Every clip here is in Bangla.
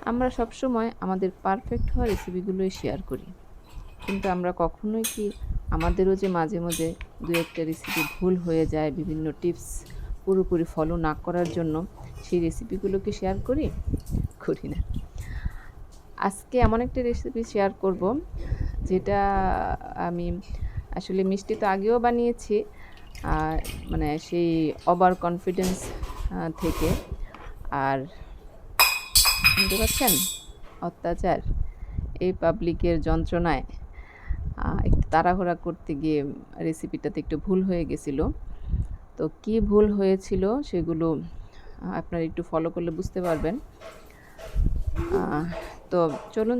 আমরা সবসময় আমাদের পারফেক্ট হওয়া রেসিপিগুলোই শেয়ার করি, কিন্তু আমরা কখনোই কি আমাদেরও যে মাঝে মাঝে দু একটা রেসিপি ভুল হয়ে যায় বিভিন্ন টিপস পুরোপুরি ফলো না করার জন্য সেই রেসিপিগুলোকে শেয়ার করি? করি না। আজকে এমন একটা রেসিপি শেয়ার করব যেটা আমি আসলে মিষ্টি তো আগেও বানিয়েছি, মানে সেই ওভার কনফিডেন্স থেকে। আর শুনতে পাচ্ছেন অত্যাচার, এই পাবলিকের যন্ত্রণায় একটু তাড়াহুড়া করতে গিয়ে রেসিপিটাতে একটু ভুল হয়ে গেছিল। তো কি ভুল হয়েছিল সেগুলো আপনারা একটু ফলো করলে বুঝতে পারবেন। তো চলুন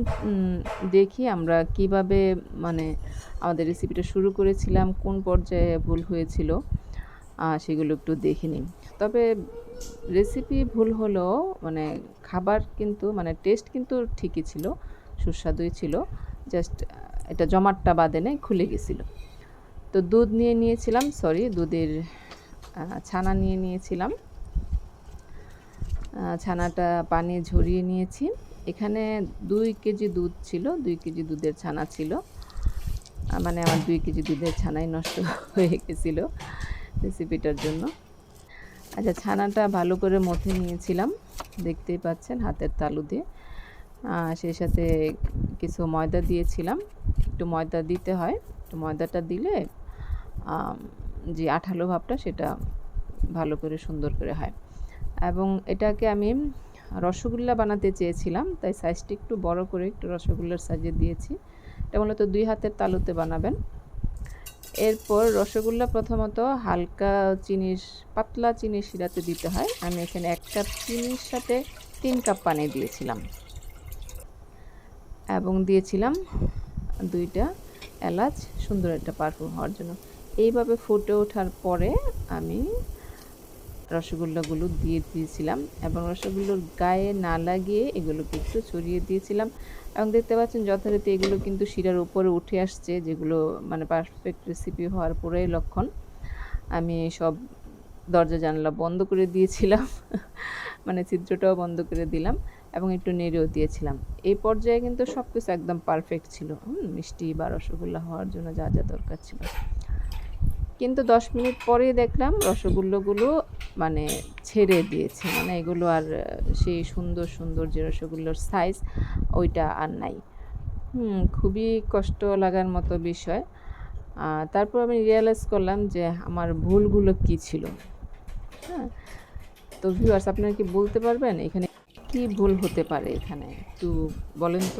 দেখি আমরা কিভাবে মানে আমাদের রেসিপিটা শুরু করেছিলাম, কোন পর্যায়ে ভুল হয়েছিল সেগুলো একটু দেখে নিই। তবে রেসিপি ভুল হলেও মানে খাবার কিন্তু মানে টেস্ট কিন্তু ঠিকই ছিল, সুস্বাদুই ছিল। জাস্ট এটা জমাটটা বাদে নাই, খুলে গেছিলো। তো দুধ নিয়ে নিয়েছিলাম, সরি দুধের ছানা নিয়ে নিয়েছিলাম। ছানাটা পানি ঝরিয়ে নিয়েছি। এখানে 2 কেজি দুধ ছিল, 2 কেজি দুধের ছানা ছিল। মানে আমার 2 কেজি দুধের ছানাই নষ্ট হয়ে গেছিলো রেসিপিটার জন্য। আচ্ছা, ছানাটা ভালো করে মথে নিয়েছিলাম, দেখতেই পাচ্ছেন হাতের তালু দিয়ে। সেই সাথে কিছু ময়দা দিয়েছিলাম। একটু ময়দা দিতে হয়, একটু ময়দাটা দিলে যে আঠালো ভাবটা সেটা ভালো করে সুন্দর করে হয়। এবং এটাকে আমি রসগোল্লা বানাতে চেয়েছিলাম, তাই সাইজটা একটু বড় করে একটু রসগোল্লার সাইজে দিয়েছি। এটা মূলত 2 হাতের তালুতে বানাবেন। এরপর রসগোল্লা প্রথমত হালকা চিনির পাতলা চিনির শিরাতে দিতে হয়। আমি এখানে 1 কাপ চিনির সাথে 3 কাপ পানি দিয়েছিলাম এবং দিয়েছিলাম 2টা এলাচ, সুন্দর একটা পারফিউম হওয়ার জন্য। এইভাবে ফুটে ওঠার পরে আমি রসগোল্লাগুলো দিয়ে দিয়েছিলাম এবং রসগোল্লার গায়ে না লাগিয়ে এগুলোকে একটু ছড়িয়ে দিয়েছিলাম। এবং দেখতে পাচ্ছেন যথারীতি এগুলো কিন্তু শিরার উপরে উঠে আসছে, যেগুলো মানে পারফেক্ট রেসিপি হওয়ার পুরোই লক্ষণ। আমি সব দরজা জানালা বন্ধ করে দিয়েছিলাম মানে ছিদ্রটাও বন্ধ করে দিলাম এবং একটু নেড়েও দিয়েছিলাম। এই পর্যায়ে কিন্তু সব কিছু একদম পারফেক্ট ছিল, মিষ্টি বা রসগোল্লা হওয়ার জন্য যা যা দরকার ছিল। কিন্তু 10 মিনিট পরেই দেখলাম রসগোল্লাগুলো মানে ছেড়ে দিয়েছে, মানে এগুলো আর সেই সুন্দর সুন্দর যে রসগোল্লার সাইজ ওইটা আর নাই। খুবই কষ্ট লাগার মতো বিষয়। তারপর আমি রিয়ালাইজ করলাম যে আমার ভুলগুলো কী ছিল। হ্যাঁ, তো ভিউয়ার্স আপনারা কি বলতে পারবেন এখানে কি ভুল হতে পারে? এখানে একটু বলেন তো।